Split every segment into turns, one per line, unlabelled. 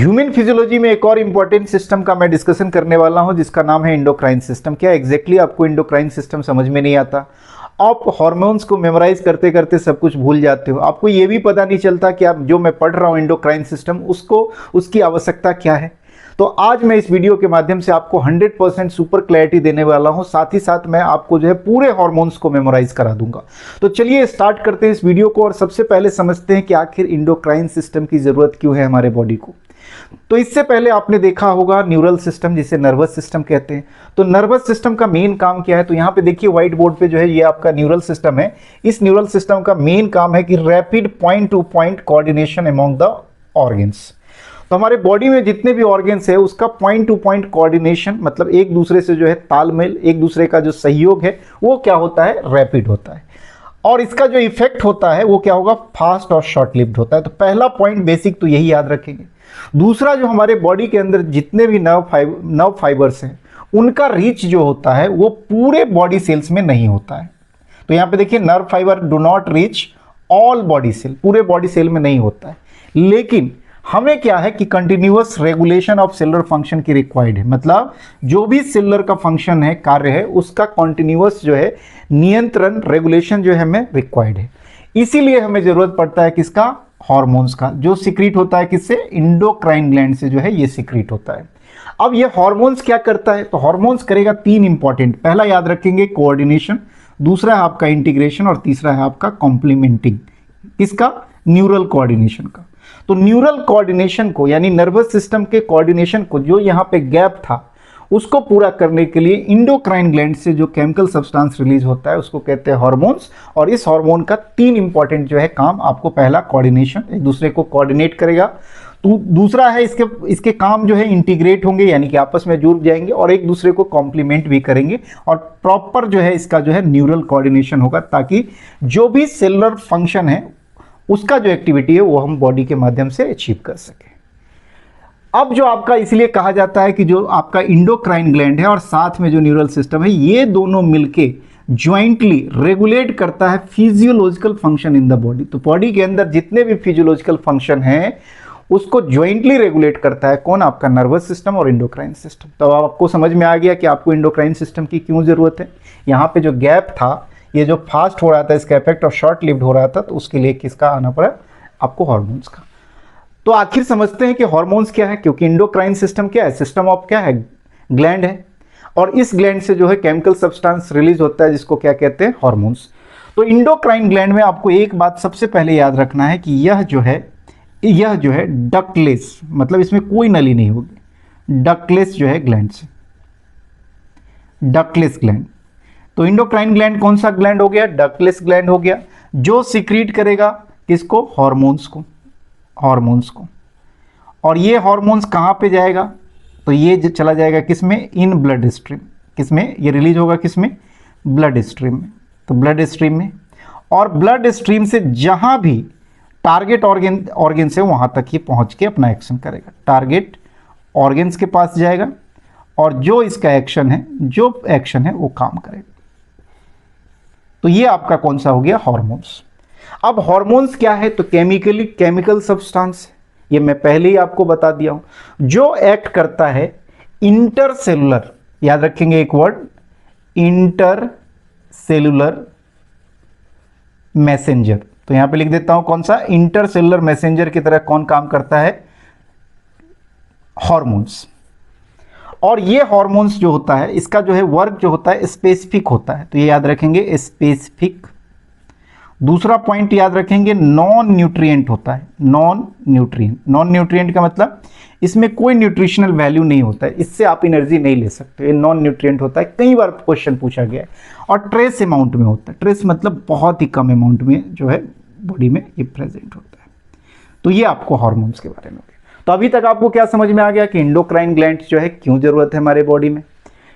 Human physiology में एक और इंपॉर्टेंट सिस्टम का मैं डिस्कशन करने वाला हूं जिसका नाम है एंडोक्राइन सिस्टम। क्या एग्जैक्टली आपको एंडोक्राइन सिस्टम समझ में नहीं आता? आप हार्मोन्स को मेमोराइज करते करते सब कुछ भूल जाते हो। आपको ये भी पता नहीं चलता कि आप जो मैं पढ़ रहा हूँ एंडोक्राइन सिस्टम उसको उसकी आवश्यकता क्या है। तो आज मैं इस वीडियो के माध्यम से आपको 100% सुपर क्लैरिटी देने वाला हूं। साथ ही साथ मैं आपको जो है पूरे हार्मोन्स को मेमोराइज करा दूंगा। तो चलिए स्टार्ट करते हैं इस वीडियो को और सबसे पहले समझते हैं कि आखिर एंडोक्राइन सिस्टम की जरूरत क्यों है हमारे बॉडी को। तो इससे पहले आपने देखा होगा न्यूरल सिस्टम, जिसे नर्वस सिस्टम कहते हैं। तो नर्वस सिस्टम का मेन काम क्या है? तो यहाँ पे देखिए व्हाइट बोर्ड पे जो है ये आपका न्यूरल सिस्टम है। इस न्यूरल सिस्टम का मेन काम है कि rapid point two point coordination among the organs. तो हमारे बॉडी में जितने भी ऑर्गन्स है उसका पॉइंट टू पॉइंट कोऑर्डिनेशन, मतलब एक दूसरे से जो है तालमेल, एक दूसरे का जो सहयोग है वो क्या होता है? रैपिड होता है। और इसका जो इफेक्ट होता है वो क्या होगा? फास्ट और शॉर्ट लिव्ड होता है। तो पहला पॉइंट बेसिक तो यही याद रखेंगे। दूसरा, जो हमारे बॉडी के अंदर जितने भी नर्व फाइबर्स हैं उनका रीच जो होता है वो पूरे बॉडी सेल्स में नहीं होता है। तो यहाँ पे देखिए nerve fibre do not reach all body cell, पूरे बॉडी सेल में नहीं होता है। लेकिन हमें क्या है कि continuous regulation of cellular function की रिक्वायर्ड है। मतलब जो भी सेलुलर का फंक्शन है, कार्य है, उसका कंटिन्यूअस जो है नियंत्रण, रेगुलेशन जो है हमें रिक्वायर्ड है। इसीलिए हमें जरूरत पड़ता है किसका? हार्मोन्स का, जो सीक्रेट होता है किससे? एंडोक्राइन ग्लैंड से जो है ये सीक्रेट होता है। अब ये हार्मोन्स क्या करता है? तो हार्मोन्स करेगा तीन इंपॉर्टेंट। पहला याद रखेंगे कोऑर्डिनेशन, दूसरा है आपका इंटीग्रेशन और तीसरा है आपका कॉम्प्लीमेंटिंग। किसका? न्यूरल कोऑर्डिनेशन का। तो न्यूरल कोऑर्डिनेशन को, यानी नर्वस सिस्टम के कोऑर्डिनेशन को, जो यहाँ पे गैप था उसको पूरा करने के लिए एंडोक्राइन ग्लैंड से जो केमिकल सब्सटेंस रिलीज होता है उसको कहते हैं हार्मोन्स। और इस हार्मोन का तीन इंपॉर्टेंट जो है काम आपको, पहला कोऑर्डिनेशन, एक दूसरे को कोऑर्डिनेट करेगा। तो दूसरा है इसके काम जो है इंटीग्रेट होंगे, यानी कि आपस में जुड़ जाएंगे, और एक दूसरे को कॉम्प्लीमेंट भी करेंगे। और प्रॉपर जो है इसका जो है न्यूरल कोऑर्डिनेशन होगा, ताकि जो भी सेलुलर फंक्शन है उसका जो एक्टिविटी है वो हम बॉडी के माध्यम से अचीव कर सके। अब जो आपका, इसलिए कहा जाता है कि जो आपका एंडोक्राइन ग्लैंड है और साथ में जो न्यूरल सिस्टम है, ये दोनों मिलके ज्वाइंटली रेगुलेट करता है physiological function in the body. तो बॉडी के अंदर जितने भी फिजियोलॉजिकल फंक्शन है उसको ज्वाइंटली रेगुलेट करता है कौन? आपका नर्वस सिस्टम और एंडोक्राइन सिस्टम। तो आपको समझ में आ गया कि आपको एंडोक्राइन सिस्टम की क्यों जरूरत है। यहाँ पे जो गैप था, ये जो फास्ट हो रहा था, इसका इफेक्ट और शॉर्ट लिव्ड हो रहा था, तो उसके लिए किसका आना पड़ा? आपको हार्मोन्स का। तो आखिर समझते हैं कि हार्मोन्स क्या है, क्योंकि एंडोक्राइन सिस्टम क्या है? सिस्टम ऑफ क्या है? ग्लैंड है। और इस ग्लैंड से जो है केमिकल सब्सटेंस रिलीज होता है जिसको क्या कहते हैं? हार्मोन्स। तो एंडोक्राइन ग्लैंड में आपको एक बात सबसे पहले याद रखना है कि यह जो है डक्टलेस, मतलब इसमें कोई नली नहीं होगी। डक्टलेस जो है ग्लैंड से, डक्टलेस ग्लैंड। तो एंडोक्राइन ग्लैंड कौन सा ग्लैंड हो गया? डक्टलेस ग्लैंड हो गया, जो सीक्रेट करेगा किसको? हार्मोन्स को, हार्मोन्स को। और ये हार्मोन्स कहाँ पे जाएगा? तो ये चला जाएगा किसमें? In blood stream. किसमें ये रिलीज होगा? किसमें? ब्लड स्ट्रीम में। तो ब्लड स्ट्रीम में, और ब्लड स्ट्रीम से जहां भी टारगेट ऑर्गन से वहां तक ये पहुंच के अपना एक्शन करेगा। टारगेट ऑर्गन्स के पास जाएगा और जो इसका एक्शन है वो काम करेगा। तो ये आपका कौन सा हो गया? हार्मोन्स। अब हार्मोन्स क्या है? तो केमिकल सब्सटेंस, ये मैं पहले ही आपको बता दिया हूं, जो एक्ट करता है इंटरसेलुलर। याद रखेंगे एक वर्ड, इंटरसेलुलर मैसेंजर। तो यहां पे लिख देता हूं कौन सा? इंटरसेलुलर मैसेंजर की तरह कौन काम करता है? हार्मोन्स। और ये हार्मोन्स जो होता है, इसका जो है वर्क जो होता है स्पेसिफिक होता है। तो ये याद रखेंगे, स्पेसिफिक। दूसरा पॉइंट याद रखेंगे, नॉन न्यूट्रिएंट होता है। नॉन न्यूट्रिएंट का मतलब इसमें कोई न्यूट्रिशनल वैल्यू नहीं होता है, इससे आप एनर्जी नहीं ले सकते। ये नॉन न्यूट्रिएंट होता है, कई बार क्वेश्चन पूछा गया है। और ट्रेस अमाउंट में होता है। ट्रेस मतलब बहुत ही कम अमाउंट में जो है बॉडी में ये प्रेजेंट होता है। तो ये आपको हार्मोन्स के बारे में हो गया। तो अभी तक आपको क्या समझ में आ गया कि एंडोक्राइन ग्लैंड जो है क्यों जरूरत है हमारे बॉडी में?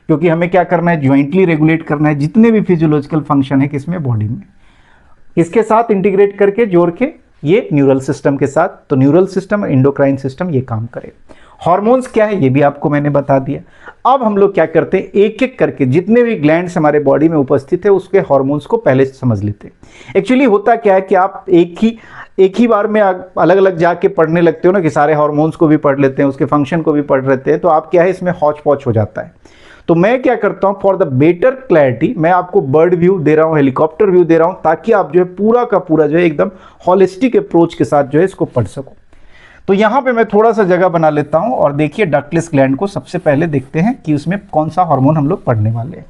क्योंकि हमें क्या करना है? ज्वाइंटली रेगुलेट करना है जितने भी फिजियोलॉजिकल फंक्शन है किसमें? बॉडी में। इसके साथ इंटीग्रेट करके, जोड़ के, ये न्यूरल सिस्टम के साथ। तो न्यूरल सिस्टम और एंडोक्राइन सिस्टम ये काम करे। हार्मोन्स क्या है ये भी आपको मैंने बता दिया। अब हम लोग क्या करते हैं, एक एक करके जितने भी ग्लैंड्स हमारे बॉडी में उपस्थित है उसके हार्मोन्स को पहले समझ लेते हैं। एक्चुअली होता क्या है कि आप एक ही बार में अलग अलग जाके पढ़ने लगते हो ना, कि सारे हार्मोन्स को भी पढ़ लेते हैं, उसके फंक्शन को भी पढ़ लेते हैं, तो आप क्या है इसमें हौच पौच हो जाता है। तो मैं क्या करता हूं, फॉर द बेटर क्लैरिटी मैं आपको बर्ड व्यू दे रहा हूं, हेलीकॉप्टर व्यू दे रहा हूं, ताकि आप जो है पूरा का पूरा जो है एकदम हॉलिस्टिक अप्रोच के साथ जो है इसको पढ़ सको। तो यहां पे मैं थोड़ा सा जगह बना लेता हूं और देखिए डक्टलेस ग्लैंड को सबसे पहले देखते हैं कि उसमें कौन सा हार्मोन हम लोग पढ़ने वाले हैं।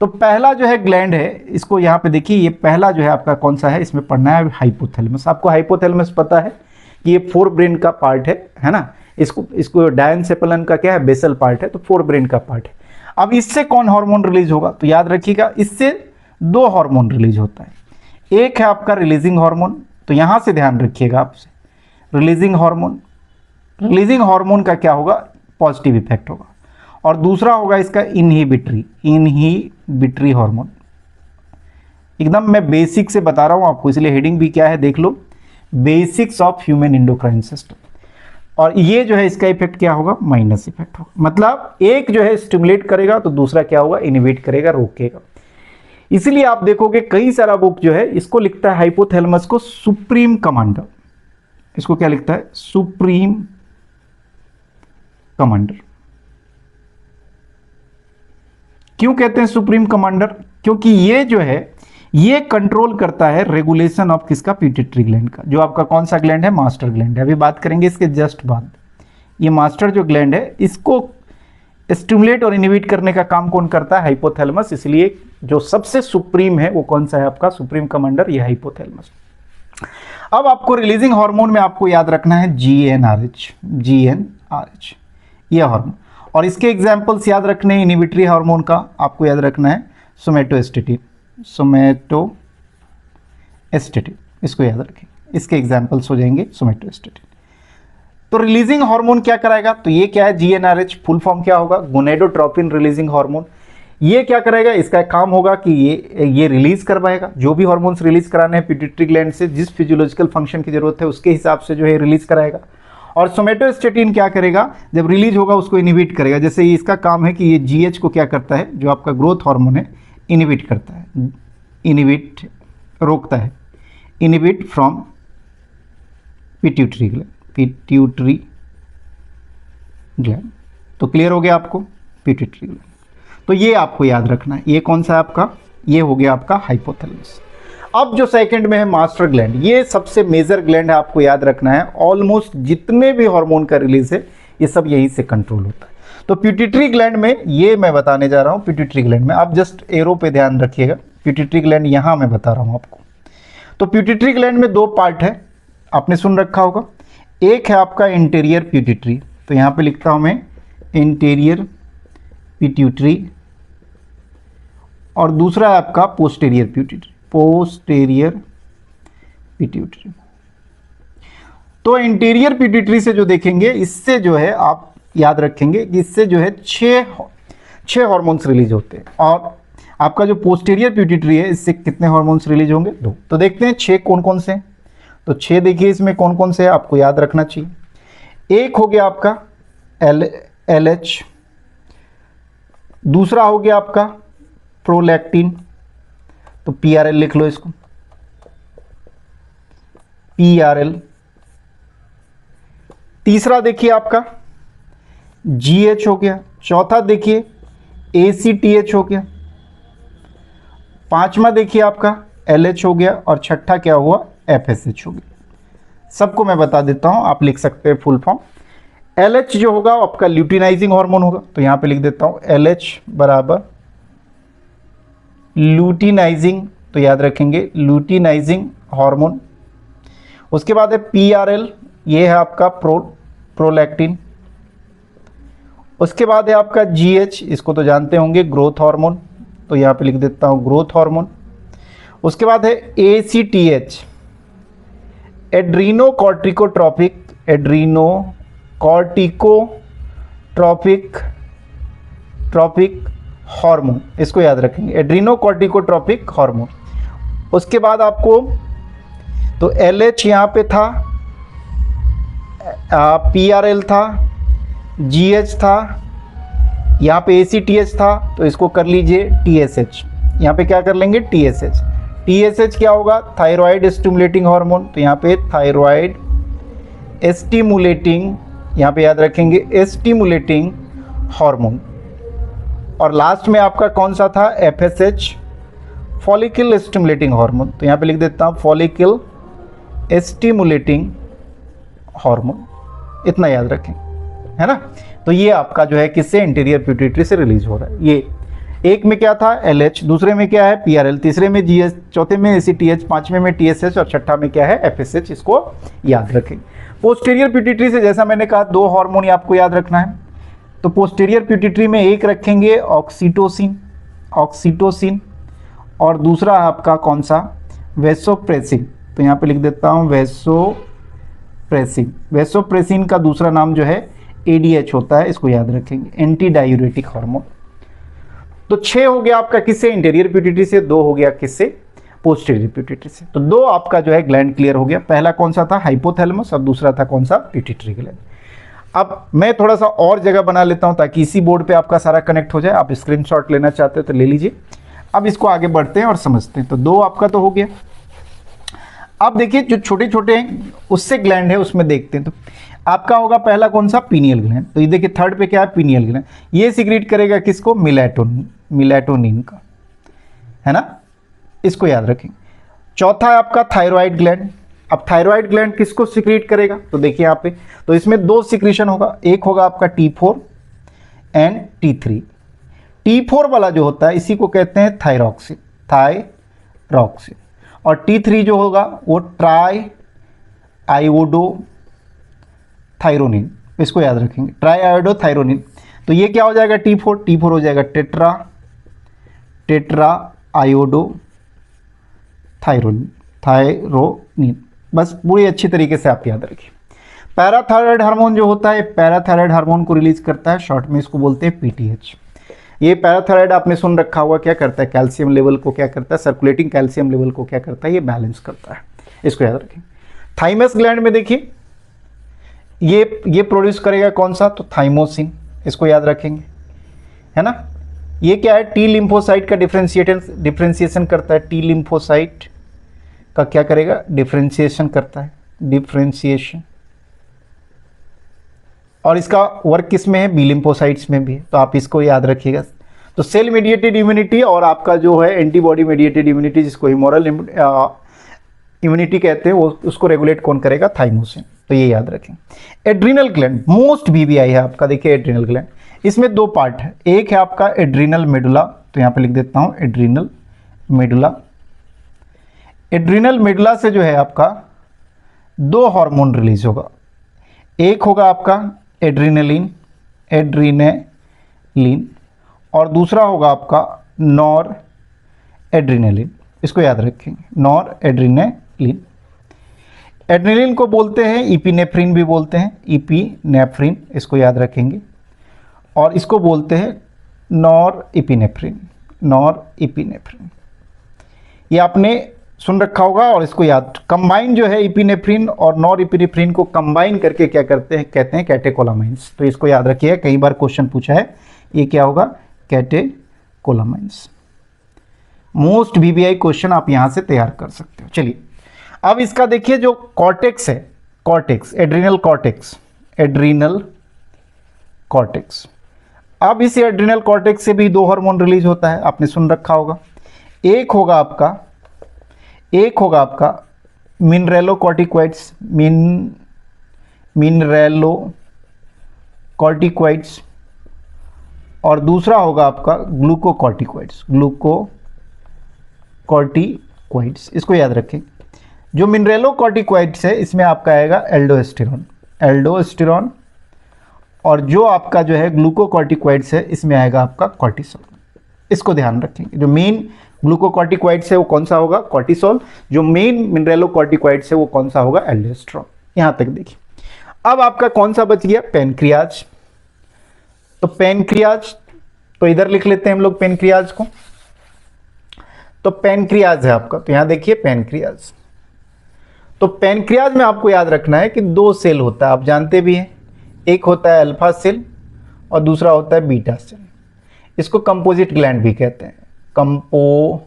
तो पहला जो है ग्लैंड है, इसको यहाँ पे देखिए, ये पहला जो है आपका कौन सा है, इसमें पढ़ना है हाइपोथैलेमस। आपको हाइपोथैलेमस पता है कि ये फोर ब्रेन का पार्ट है ना। इसको डायनसेफलन का क्या है, बेसल पार्ट है, तो फोर ब्रेन का पार्ट है। अब इससे कौन हार्मोन रिलीज होगा, तो याद रखिएगा इससे दो हार्मोन रिलीज होता है। एक है आपका रिलीजिंग हार्मोन, तो यहां से ध्यान रखिएगा आपसे, रिलीजिंग हार्मोन का क्या होगा, पॉजिटिव इफेक्ट होगा। और दूसरा होगा इसका इनहिबिटरी हार्मोन। एकदम मैं बेसिक से बता रहा हूं आपको, इसलिए हेडिंग भी क्या है देख लो, basics of human endocrine system. और ये जो है इसका इफेक्ट क्या होगा, माइनस इफेक्ट होगा। मतलब एक जो है स्टिमुलेट करेगा तो दूसरा क्या होगा, इनहिबिट करेगा, रोकेगा। इसलिए आप देखोगे कई सारा बुक जो है इसको लिखता है हाइपोथैलेमस को सुप्रीम कमांडर। इसको क्या लिखता है, सुप्रीम कमांडर। क्यों कहते हैं सुप्रीम कमांडर, क्योंकि ये जो है ये कंट्रोल करता है रेगुलेशन ऑफ किसका, पिट्यूटरी ग्लैंड का। जो आपका कौन सा ग्लैंड है, मास्टर ग्लैंड है। अभी बात करेंगे इसके जस्ट बाद। ये मास्टर जो ग्लैंड है इसको स्टिमुलेट और इनहिबिट करने का काम कौन करता है, हाइपोथैलेमस। इसलिए जो सबसे सुप्रीम है वो कौन सा है आपका, सुप्रीम कमांडर, ये हाइपोथैलेमस। अब आपको रिलीजिंग हार्मोन में आपको याद रखना है GnRH ये हार्मोन। और इसके एग्जाम्पल्स याद रखने हैं, इनहिबिटरी हार्मोन का आपको याद रखना है सोमेटोस्टेटिन, इसको याद रखें, इसके एग्जाम्पल्स हो जाएंगे सोमेटोस्टेटिन। तो रिलीजिंग हार्मोन क्या कराएगा, तो ये क्या है, GnRH, फुल फॉर्म क्या होगा, गोनेडोट्रोपिन रिलीजिंग हार्मोन। ये क्या करेगा, इसका काम होगा कि ये रिलीज करवाएगा जो भी हार्मोन्स रिलीज कराने हैं पिट्यूटरी ग्लैंड से, जिस फिजियोलॉजिकल फंक्शन की जरूरत है उसके हिसाब से जो है रिलीज कराएगा। और सोमेटोस्टेटिन क्या करेगा, जब रिलीज होगा उसको इनहिबिट करेगा। जैसे इसका काम है कि ये GH को क्या करता है, जो आपका ग्रोथ हार्मोन है, इनहिबिट करता है, रोकता है, इनहिबिट फ्रॉम पिट्यूटरी ग्लैंड। तो क्लियर हो गया आपको, पिट्यूटरी ग्लैंड। तो ये आपको याद रखना है, ये कौन सा है आपका, ये हो गया आपका हाइपोथैलेमस। अब जो सेकंड में है मास्टर ग्लैंड, ये सबसे मेजर ग्लैंड है, आपको याद रखना है। ऑलमोस्ट जितने भी हार्मोन का रिलीज है ये सब यहीं से कंट्रोल होता है। तो पिट्यूटरी ग्लैंड में ये मैं बताने जा रहा हूं, पिट्यूटरी ग्लैंड में आप जस्ट एरो पे ध्यान रखिएगा, पिट्यूटरी ग्लैंड यहां मैं बता रहा हूं आपको। तो पिट्यूटरी ग्लैंड में दो पार्ट है, आपने सुन रखा होगा। एक है आपका इंटीरियर पिट्यूटरी, तो यहां पे लिखता हूं मैं इंटीरियर पिट्यूटरी, और दूसरा है आपका पोस्टीरियर पिट्यूटरी। तो इंटीरियर पिट्यूटरी से जो देखेंगे, इससे जो है आप याद रखेंगे कि इससे जो है छह हार्मोन्स रिलीज होते हैं। और आपका जो पोस्टीरियर पिट्यूटरी है, इससे कितने हार्मोन्स रिलीज होंगे, 2। तो देखते हैं 6 कौन कौन से हैं। तो 6 देखिए इसमें कौन कौन से हैं, आपको याद रखना चाहिए। एक हो गया आपका LH, दूसरा हो गया आपका प्रोलैक्टिन, तो PRL लिख लो इसको, PRL। तीसरा देखिए आपका GH हो गया, चौथा देखिए ACTH हो गया, पांचवा देखिए आपका LH हो गया, और छठा क्या हुआ, FSH हो गया। सबको मैं बता देता हूं, आप लिख सकते हैं फुल फॉर्म। LH जो होगा आपका ल्यूटिनाइजिंग हार्मोन होगा, तो यहां पे लिख देता हूं LH बराबर ल्यूटिनाइजिंग, तो याद रखेंगे ल्यूटिनाइजिंग हार्मोन। उसके बाद है PRL, ये है आपका प्रोलैक्टिन। उसके बाद है आपका GH, इसको तो जानते होंगे, ग्रोथ हार्मोन, तो यहाँ पे लिख देता हूँ ग्रोथ हार्मोन। उसके बाद है ACTH, एड्रीनोकॉर्टिकोट्रॉपिक हार्मोन, इसको याद रखेंगे, एड्रीनोकॉर्टिकोट्रॉपिक हार्मोन। उसके बाद आपको तो LH यहाँ पे था, PRL था, GH था, यहाँ पे ACTH था, तो इसको कर लीजिए TSH। यहाँ पे क्या कर लेंगे TSH। TSH क्या होगा, थायराइड स्टिमुलेटिंग हार्मोन, तो यहाँ पे थायराइड स्टिमुलेटिंग, यहाँ पे याद रखेंगे स्टिमुलेटिंग हार्मोन। और लास्ट में आपका कौन सा था, FSH, फॉलिकल स्टिमुलेटिंग हार्मोन, तो यहाँ पे लिख देता हूँ फॉलिकल स्टिमुलेटिंग हार्मोन, इतना याद रखें, है ना। तो ये आपका जो है किससे, इंटीरियर पिट्यूटरी से रिलीज हो रहा है। ये एक में क्या था LH, दूसरे में क्या है PRL, तीसरे में GH, चौथे में ACTH, पांचवें में TSH और छठा में क्या है FSH, इसको याद रखें। पोस्टीरियर पिट्यूटरी से जैसा मैंने कहा 2 हार्मोन आपको याद रखना है, तो पोस्टीरियर पिट्यूटरी में एक रखेंगे ऑक्सीटोसिन, और दूसरा आपका कौन सा, वैसोप्रेसिन, तो यहाँ पे लिख देता हूँ वैसोप्रेसिन। वैसोप्रेसिन का दूसरा नाम जो है ADH होता है, इसको याद रखेंगे, एंटी डायूरेटिक हार्मोन। तो 6 हो गया आपका किससे, इंटीरियर पिट्यूटरी से, 2 हो गया किससे, पोस्टीरियर पिट्यूटरी से। तो 2 आपका जो है ग्लैंड क्लियर हो गया। पहला कौन सा था, हाइपोथैलेमस, और दूसरा था कौन सा, पिट्यूटरी ग्लैंड। अब मैं थोड़ा सा और जगह बना लेता हूं ताकि इसी बोर्ड पे आपका सारा कनेक्ट हो जाए। आप स्क्रीनशॉट लेना चाहते हो तो ले लीजिए। अब इसको आगे बढ़ते हैं और समझते हैं। तो 2 आपका तो हो गया। अब देखिए जो छोटे छोटे उससे ग्लैंड है उसमें देखते हैं। तो आपका होगा पहला कौन सा, पीनियल ग्लैंड। तो ये देखिए थर्ड पे क्या है, पीनियल ग्लैंड। ये सिक्रीट करेगा किसको, मिलेटोनिन का, है ना, इसको याद रखें। चौथा है आपका थायराइड ग्लैंड। अब थायराइड ग्लैंड किसको सिक्रीट करेगा, तो देखिए यहाँ पे, तो इसमें 2 सिक्रीशन होगा, एक होगा आपका T4 एंड T3। T4 वाला जो होता है इसी को कहते हैं थायरॉक्सिन, और T3 जो होगा वो ट्राई आयोडोथायरोनिन, इसको याद रखेंगे, ट्राई आयोडोथायरोनिन। तो ये क्या हो जाएगा, T4 हो जाएगा टेट्रा आयोडोथायरोनिन। बस पूरी अच्छी तरीके से आप याद रखिए। पैराथायराइड हार्मोन जो होता है, पैराथायराइड हार्मोन को रिलीज करता है, शॉर्ट में इसको बोलते हैं PTH। ये पैराथायराइड आपने सुन रखा हुआ, क्या करता है, कैल्शियम लेवल को क्या करता है, सर्कुलेटिंग कैल्शियम लेवल को क्या करता है, ये बैलेंस करता है, इसको याद रखें। थाइमस ग्लैंड में देखिए ये प्रोड्यूस करेगा कौन सा, तो थाइमोसिन, इसको याद रखेंगे, है ना। ये क्या है, टी लिम्फोसाइट का डिफ्रेंशिएशन करता है, टी लिम्फोसाइट का क्या करेगा, डिफ्रेंशिएशन करता है, डिफ्रेंशिएशन। और इसका वर्क किस में है, बी लिम्फोसाइट्स में भी है, तो आप इसको याद रखिएगा। तो सेल मेडिएटेड इम्यूनिटी और आपका जो है एंटीबॉडी मेडिएटेड इम्यूनिटी, जिसको ह्यूमोरल इम्यूनिटी कहते हैं, वो उसको रेगुलेट कौन करेगा, थाइमोसिन, तो ये याद रखें। एड्रिनल ग्लैंड मोस्ट VBI है आपका, देखिए एड्रिनल ग्लैंड, इसमें 2 पार्ट है, एक है आपका एड्रिनल मेडुला, तो यहाँ पे लिख देता हूँ एड्रिनल मेडुला। एड्रिनल मेडुला से जो है आपका 2 हार्मोन रिलीज होगा, एक होगा आपका एड्रीनेलिन, और दूसरा होगा आपका नॉर एड्रीनेलिन, इसको याद रखेंगे, नॉर एड्रीनेलिन। एड्रेनलिन को बोलते हैं इपिनेफ्रिन भी बोलते हैं, इपिनेफ्रिन, इसको याद रखेंगे, और इसको बोलते हैं नॉर इपिनेफ्रिन। ये आपने सुन रखा होगा और इसको याद, कंबाइन जो है इपिनेफ्रिन और नॉर इपिनेफ्रिन को कंबाइन करके क्या करते हैं, कहते हैं कैटेकोलामाइंस, तो इसको याद रखिए, कई बार क्वेश्चन पूछा है, ये क्या होगा, कैटेकोलामाइंस। मोस्ट VBI क्वेश्चन आप यहां से तैयार कर सकते हो। चलिए अब इसका देखिए जो कॉर्टेक्स है, एड्रिनल कॉर्टेक्स। अब इस एड्रिनल कॉर्टेक्स से भी 2 हार्मोन रिलीज होता है, आपने सुन रखा होगा, एक होगा आपका मिनरेलोकॉर्टिकॉइड्स, और दूसरा होगा आपका ग्लूकोकॉर्टिकॉइड्स, इसको याद रखें। जो मिनरेलोकॉर्टिकॉइड्स है इसमें आपका आएगा एल्डोस्टेरॉन, और जो आपका जो है ग्लूकोकॉर्टिकॉइड्स है इसमें आएगा आपका कॉर्टिसोल, इसको ध्यान रखेंगे। जो मेन ग्लूकोकॉर्टिकॉइड्स है वो कौन सा होगा, कॉर्टिसोल, जो मेन मिनरेलोकॉर्टिकॉइड्स है वो कौन सा होगा, एल्डोस्टेरॉन। यहां तक देखिए। अब आपका कौन सा बच गया, पैनक्रियाज। तो पैनक्रियाज, तो इधर लिख लेते हैं हम लोग पैनक्रियाज को, तो पैनक्रियाज है आपका, तो यहां देखिए पैनक्रियाज। तो पैनक्रियाज में आपको याद रखना है कि 2 सेल होता है, आप जानते भी हैं, एक होता है अल्फा सेल और दूसरा होता है बीटा सेल। इसको कंपोजिट ग्लैंड भी कहते हैं, कंपोजिट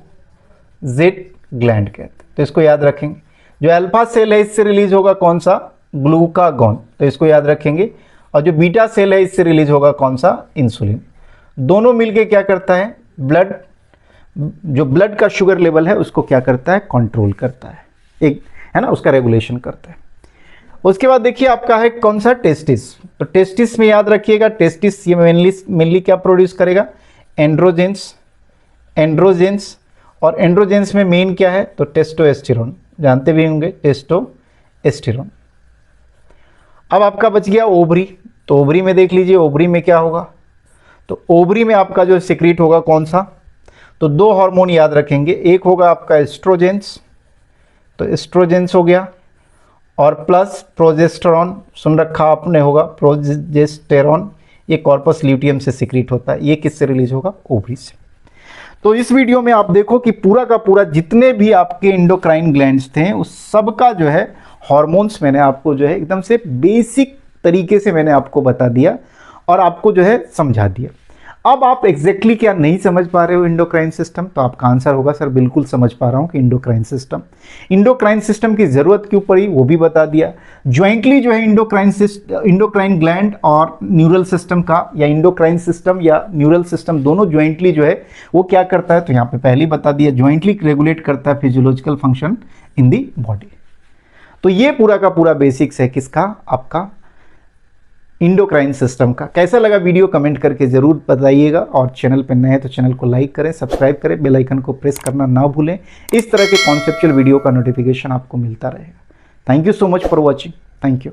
ग्लैंड कहते हैं। तो इसको याद रखेंगे। जो अल्फा सेल है इससे रिलीज होगा कौन सा, ग्लूकागॉन, तो इसको याद रखेंगे। और जो बीटा सेल है इससे रिलीज होगा कौन सा, इंसुलिन। दोनों मिलके क्या करता है, ब्लड, जो ब्लड का शुगर लेवल है उसको क्या करता है, कंट्रोल करता है, एक है ना, उसका रेगुलेशन करता है। उसके बाद देखिए आपका है कौन सा, टेस्टिस। तो टेस्टिस में याद रखिएगा, टेस्टिस ये मेनली क्या प्रोड्यूस करेगा, एंड्रोजेंस। और एंड्रोजेंस में मेन क्या है, तो टेस्टोस्टेरोन, जानते भी होंगे टेस्टोस्टेरोन। अब आपका बच गया ओवरी। तो ओवरी में देख लीजिए, ओवरी में क्या होगा, तो ओवरी में आपका जो सिक्रीट होगा कौन सा, तो दो हार्मोन याद रखेंगे। एक होगा आपका एस्ट्रोजेंस, तो एस्ट्रोजेंस हो गया, और प्लस प्रोजेस्टेरॉन, सुन रखा आपने होगा प्रोजेस्टेरॉन, ये कॉर्पस ल्यूटियम से सिक्रीट होता है। ये किससे रिलीज होगा, ओवरी से। तो इस वीडियो में आप देखो कि पूरा का पूरा जितने भी आपके इंडोक्राइन ग्लैंड्स थे उस सब का जो है हार्मोन्स मैंने आपको जो है एकदम से बेसिक तरीके से मैंने आपको बता दिया और आपको जो है समझा दिया। अब आप एग्जैक्टली क्या नहीं समझ पा रहे हो इंडोक्राइन सिस्टम, तो आपका आंसर होगा सर बिल्कुल समझ पा रहा हूं कि इंडोक्राइन सिस्टम की जरूरत क्यों पड़ी वो भी बता दिया। ज्वाइंटली जो है इंडोक्राइन ग्लैंड और न्यूरल सिस्टम का, या इंडोक्राइन सिस्टम या न्यूरल सिस्टम दोनों ज्वाइंटली जो है वो क्या करता है, तो यहाँ पे पहले बता दिया, ज्वाइंटली रेगुलेट करता है physiological function in the body. तो ये पूरा का पूरा बेसिक्स है किसका, आपका इंडोक्राइन सिस्टम का। कैसा लगा वीडियो कमेंट करके जरूर बताइएगा, और चैनल पर नए हैं तो चैनल को लाइक करें, सब्सक्राइब करें, बेल आइकन को प्रेस करना ना भूलें। इस तरह के कॉन्सेप्चुअल वीडियो का नोटिफिकेशन आपको मिलता रहेगा। Thank you so much for watching. Thank you.